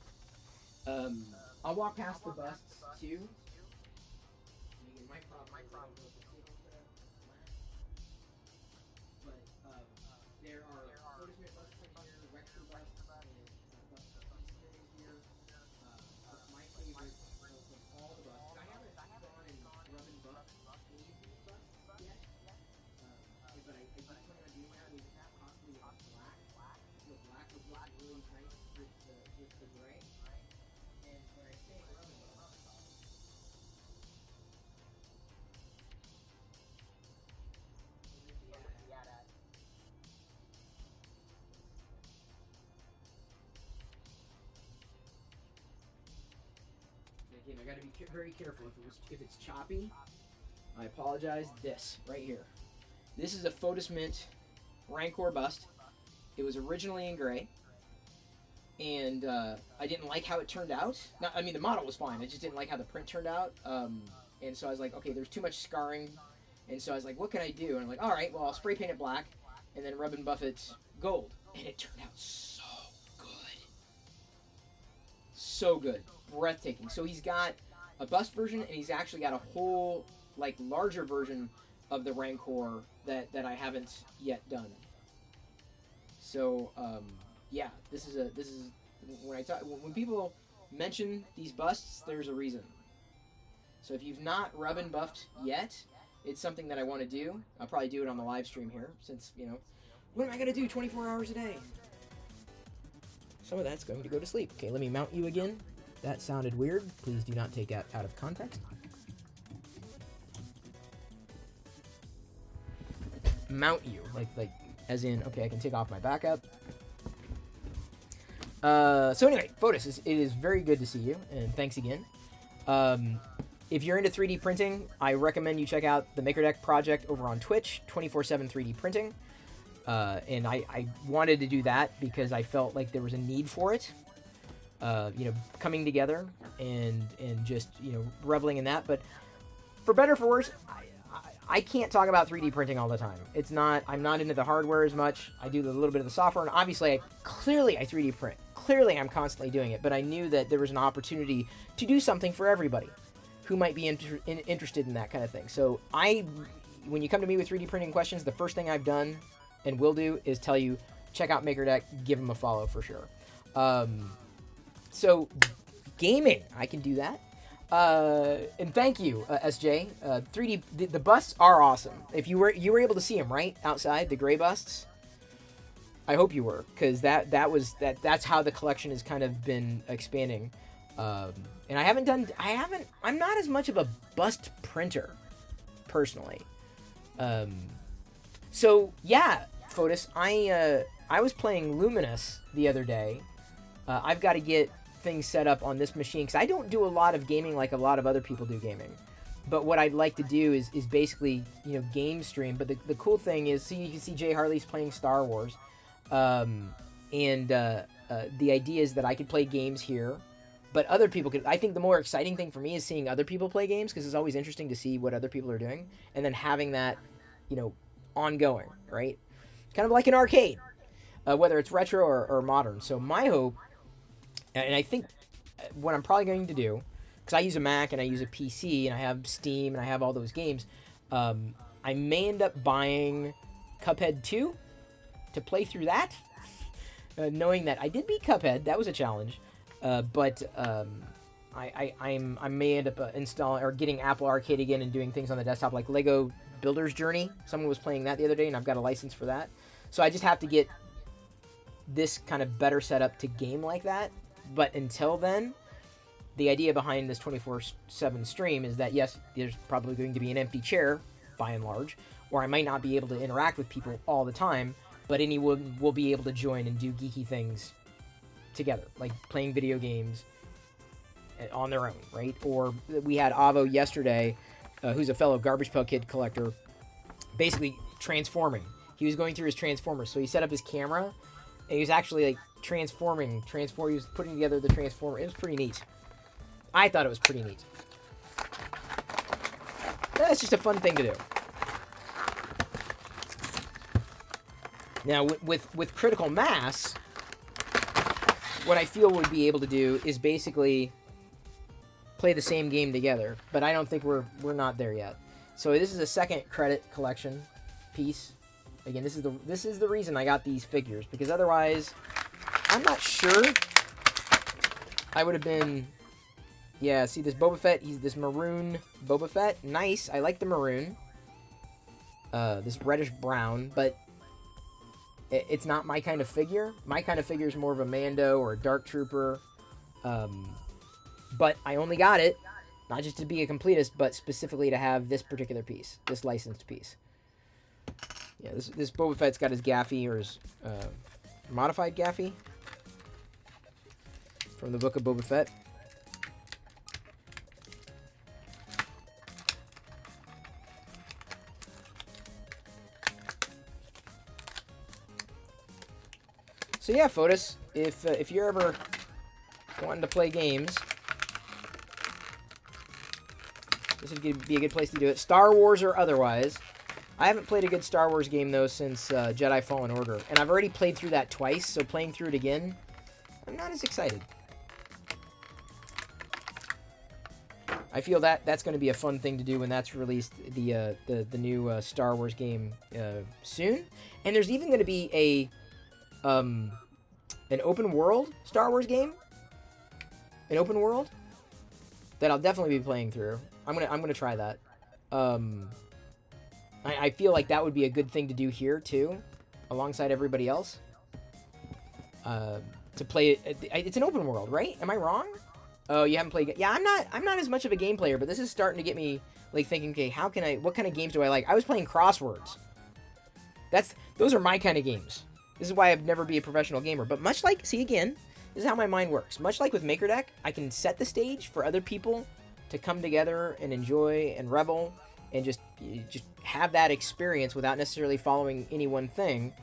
I'll walk past the busts too. There are Fotis Mint busts in here, Rexer busts, and busts in here. My favorite of all the busts. I haven't gone and rub and buff any of these busts yet, but I do plan on doing that with possibly black. The black would look really nice with the gray. And when I say rub and buff, again, I got to be very careful. If it's choppy, I apologize. This right here. This is a Fotis Mint Rancor bust. It was originally in gray, and I didn't like how it turned out. The model was fine. I just didn't like how the print turned out. And so I was like, okay, there's too much scarring. And so I was like, what can I do? And I'm like, all right, well, I'll spray paint it black, and then rub and buff it gold. And it turned out so good. So good. Breathtaking. So he's got a bust version, and he's actually got a whole larger version of the Rancor that I haven't yet done. So yeah, this is when people mention these busts, there's a reason. So if you've not rub and buffed yet, it's something that I want to do. I'll probably do it on the live stream here, since what am I gonna do 24 hours a day? Some of that's going to go to sleep. Okay, let me mount you again. that sounded weird. Please do not take that out of context. Mount you, like as in, okay, I can take off my backup. So anyway, Fotis, it is very good to see you, and thanks again. If you're into 3D printing, I recommend you check out the MakerDeck project over on Twitch, 24/7 3D printing. And I wanted to do that because I felt like there was a need for it. Coming together and just, reveling in that. But for better or for worse, I can't talk about 3D printing all the time. I'm not into the hardware as much. I do a little bit of the software, and obviously, clearly I 3D print. Clearly I'm constantly doing it, but I knew that there was an opportunity to do something for everybody who might be interested in that kind of thing. So when you come to me with 3D printing questions, the first thing I've done and will do is tell you, check out MakerDeck, give them a follow for sure. So gaming, I can do that. And thank you, SJ. 3D, the busts are awesome. If you were able to see them, right? Outside, the gray busts. I hope you were, because that's how the collection has kind of been expanding. And I'm not as much of a bust printer, personally. So yeah, Fotis, I was playing Luminous the other day. I've got to get things set up on this machine because I don't do a lot of gaming like a lot of other people do gaming. But what I'd like to do is basically game stream. But the cool thing is, you can see Jay Harley's playing Star Wars, and the idea is that I could play games here, but other people could. I think the more exciting thing for me is seeing other people play games because it's always interesting to see what other people are doing, and then having that, ongoing, right? Kind of like an arcade, whether it's retro or modern. So my hope, and I think what I'm probably going to do, because I use a Mac and I use a PC and I have Steam and I have all those games, I may end up buying Cuphead 2 to play through that, knowing that I did beat Cuphead. That was a challenge, but I may end up installing or getting Apple Arcade again and doing things on the desktop like Lego Builder's Journey. Someone was playing that the other day, and I've got a license for that. So I just have to get this kind of better set up to game like that. But until then, the idea behind this 24/7 stream is that, yes, there's probably going to be an empty chair, by and large, or I might not be able to interact with people all the time, but anyone will be able to join and do geeky things together, like playing video games on their own, right? Or we had Avo yesterday, who's a fellow Garbage Pail Kid collector, basically transforming. He was going through his Transformers, so he set up his camera, and he was actually like transforming. He was putting together the Transformer. It was pretty neat. I thought it was pretty neat. That's just a fun thing to do. Now, with Critical Mass, what I feel we'd be able to do is basically play the same game together, but I don't think we're not there yet. So this is a second credit collection piece. Again, this is the reason I got these figures, because otherwise, I'm not sure I would have been. Yeah, see this Boba Fett. He's this maroon Boba Fett. Nice. I like the maroon. This reddish brown, but it's not my kind of figure. My kind of figure is more of a Mando or a Dark Trooper. But I only got it, not just to be a completist, but specifically to have this particular piece, this licensed piece. Yeah, this Boba Fett's got his gaffy, or his modified gaffy from the Book of Boba Fett. So yeah, Fotis, if you're ever wanting to play games, this would be a good place to do it. Star Wars or otherwise. I haven't played a good Star Wars game, though, since Jedi Fallen Order. And I've already played through that twice, so playing through it again, I'm not as excited. I feel that's going to be a fun thing to do when that's released, the new Star Wars game soon. And there's even going to be an open world Star Wars game. An open world that I'll definitely be playing through. I'm gonna try that. I feel like that would be a good thing to do here too, alongside everybody else. To play it, it's an open world, right? Am I wrong? Oh, you haven't played? Yeah, I'm not as much of a game player, but this is starting to get me like thinking. Okay, how can I? What kind of games do I like? I was playing crosswords. Those are my kind of games. This is why I'd never be a professional gamer. But much like, see again, this is how my mind works. Much like with MakerDeck, I can set the stage for other people to come together and enjoy and revel and just have that experience without necessarily following any one thing.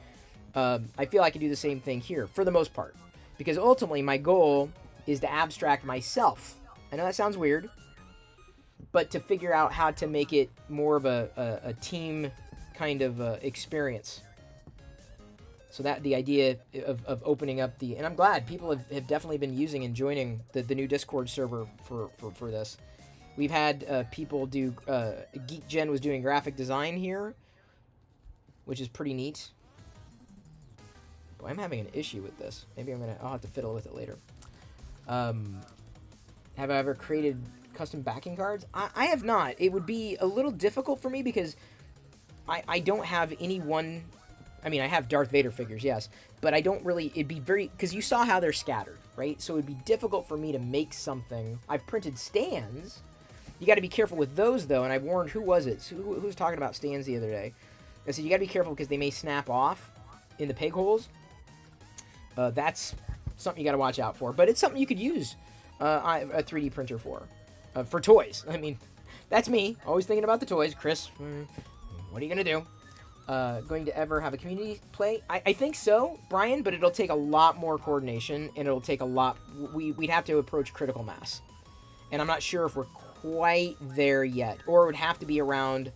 I feel I can do the same thing here for the most part, because ultimately my goal is to abstract myself. I know that sounds weird, but to figure out how to make it more of a team kind of experience. So that the idea of opening up and I'm glad people have definitely been using and joining the new Discord server for this. We've had people do, Geek Gen was doing graphic design here, which is pretty neat. Boy, I'm having an issue with this. Maybe I'll have to fiddle with it later. Have I ever created custom backing cards? I have not. It would be a little difficult for me because I don't have any one. I mean, I have Darth Vader figures, yes, but I don't really. It'd be very, because you saw how they're scattered, right? So it'd be difficult for me to make something. I've printed stands. You got to be careful with those though, and I warned, who was it? Who was talking about stands the other day? I said you got to be careful because they may snap off in the peg holes. That's something you got to watch out for, but it's something you could use a 3D printer for toys. I mean, that's me, always thinking about the toys. Chris, what are you gonna do? Going to ever have a community play? I think so, Brian, but it'll take a lot more coordination, and it'll take a lot. We'd have to approach critical mass, and I'm not sure if we're quite there yet, or it would have to be around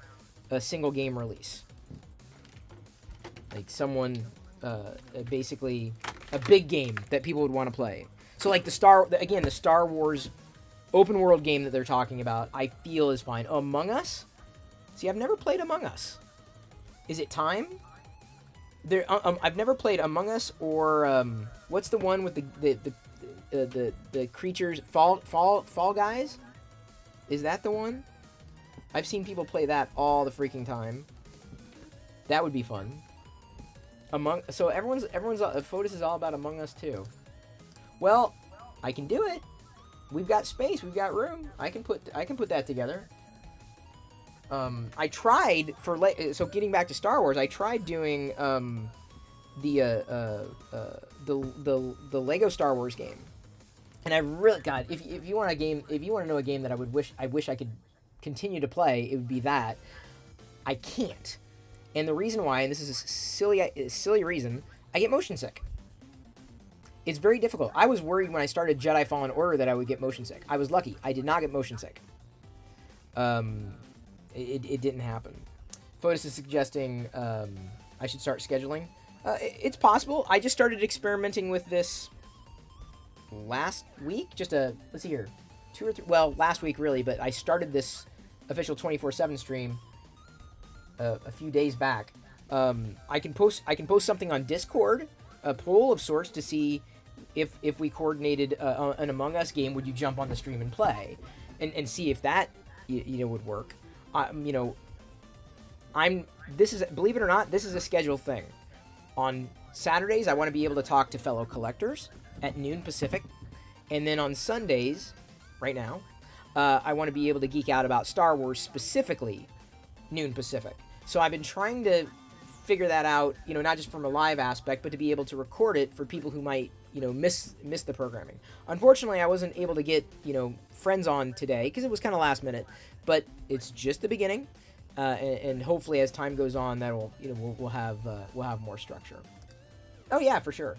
a single game release, like someone basically a big game that people would want to play. So like the Star Wars open world game that they're talking about, I feel is fine. Among Us? See, I've never played Among Us. Is it time? I've never played Among Us or what's the one with the creatures, Fall Guys? Is that the one? I've seen people play that all the freaking time. That would be fun. So everyone's Fotis is all about Among Us too. Well, I can do it. We've got space. We've got room. I can put that together. I tried so getting back to Star Wars. I tried doing the Lego Star Wars game, and I really, God, if you want to know a game that I wish I could continue to play, it would be that. I can't. And the reason why, and this is a silly reason, I get motion sick. It's very difficult. I was worried when I started Jedi Fallen Order that I would get motion sick. I was lucky. I did not get motion sick. It didn't happen. Fotis is suggesting I should start scheduling. It's possible. I just started experimenting with this last week. Let's see here. 2 or 3, well, last week really, but I started this official 24/7 stream a few days back. I can post something on Discord, a poll of sorts, to see if we coordinated an Among Us game, would you jump on the stream and play, and see if that would work. Believe it or not, this is a scheduled thing. On Saturdays, I want to be able to talk to fellow collectors at noon Pacific, and then on Sundays, right now, I want to be able to geek out about Star Wars, specifically noon Pacific. So I've been trying to figure that out, not just from a live aspect, but to be able to record it for people who might, miss the programming. Unfortunately, I wasn't able to get, friends on today because it was kind of last minute, but it's just the beginning, and hopefully as time goes on, that'll, we'll have more structure. Oh yeah, for sure.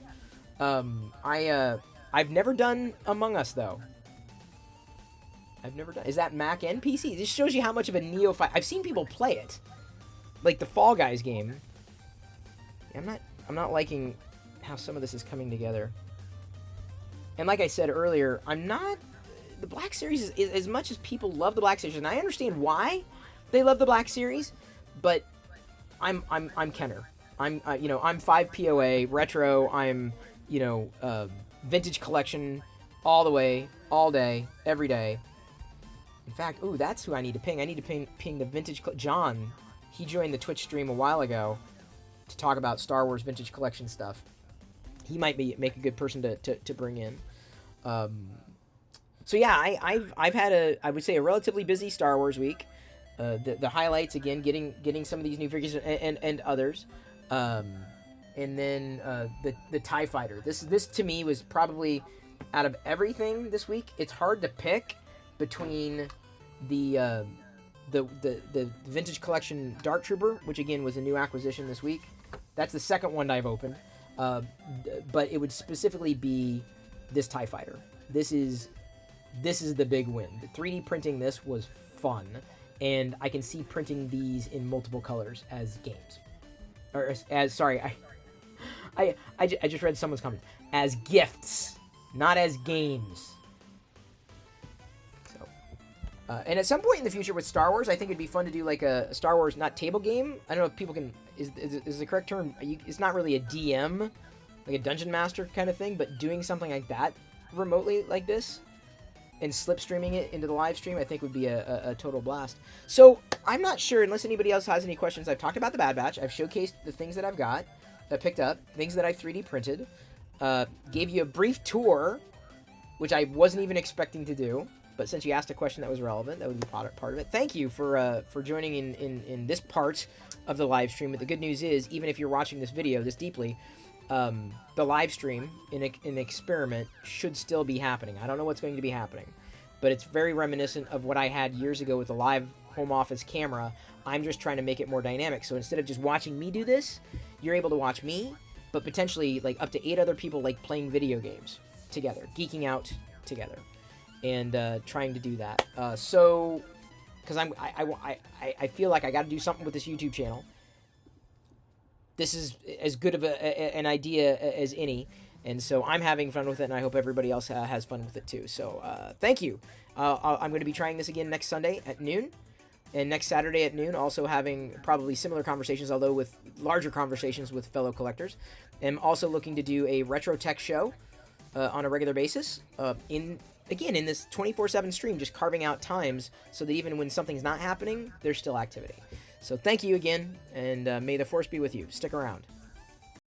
I've never done Among Us though. Is that Mac and PC? This shows you how much of a neophyte. I've seen people play it, like the Fall Guys game. I'm not liking how some of this is coming together. And like I said earlier, the Black Series is as much as people love the Black Series, and I understand why they love the Black Series, but I'm Kenner. I'm 5 POA retro. I'm vintage collection all the way, all day, every day. In fact, that's who I need to ping. I need to ping the vintage John. He joined the Twitch stream a while ago to talk about Star Wars vintage collection stuff. He might make a good person to bring in. So yeah, I've had I would say a relatively busy Star Wars week. The highlights again, getting some of these new figures and others, um, and then the Tie Fighter. This to me was probably out of everything this week. It's hard to pick between the the Vintage Collection Dark Trooper, which again was a new acquisition this week. That's the second one I've opened, but it would specifically be this Tie Fighter. This is the big win. The 3D printing this was fun, and I can see printing these in multiple colors as games, or as sorry, I just read someone's comment, as gifts, not as games. So, and at some point in the future with Star Wars, I think it'd be fun to do like a Star Wars not table game. I don't know if people can is the correct term. It's not really a DM, like a dungeon master kind of thing, but doing something like that remotely like this and slipstreaming it into the live stream, I think would be a total blast. So I'm not sure, unless anybody else has any questions. I've talked about the Bad Batch. I've showcased the things that I've got, that I picked up, things that I've 3D printed. Gave you a brief tour, which I wasn't even expecting to do, but since you asked a question that was relevant, that would be part of it. Thank you for joining in this part of the live stream. But the good news is, even if you're watching this video this deeply, the live stream in an experiment should still be happening. I don't know what's going to be happening, but it's very reminiscent of what I had years ago with the live home office camera. I'm just trying to make it more dynamic. So instead of just watching me do this, you're able to watch me, but potentially like up to 8 other people like playing video games together, geeking out together, and trying to do that. So, because I feel like I got to do something with this YouTube channel. This is as good of an idea as any, and so I'm having fun with it, and I hope everybody else has fun with it too. So thank you. I'm going to be trying this again next Sunday at noon, and next Saturday at noon, also having probably similar conversations, although with larger conversations with fellow collectors. I'm also looking to do a retro tech show on a regular basis in this 24/7 stream, just carving out times so that even when something's not happening, there's still activity. So thank you again, and may the Force be with you. Stick around.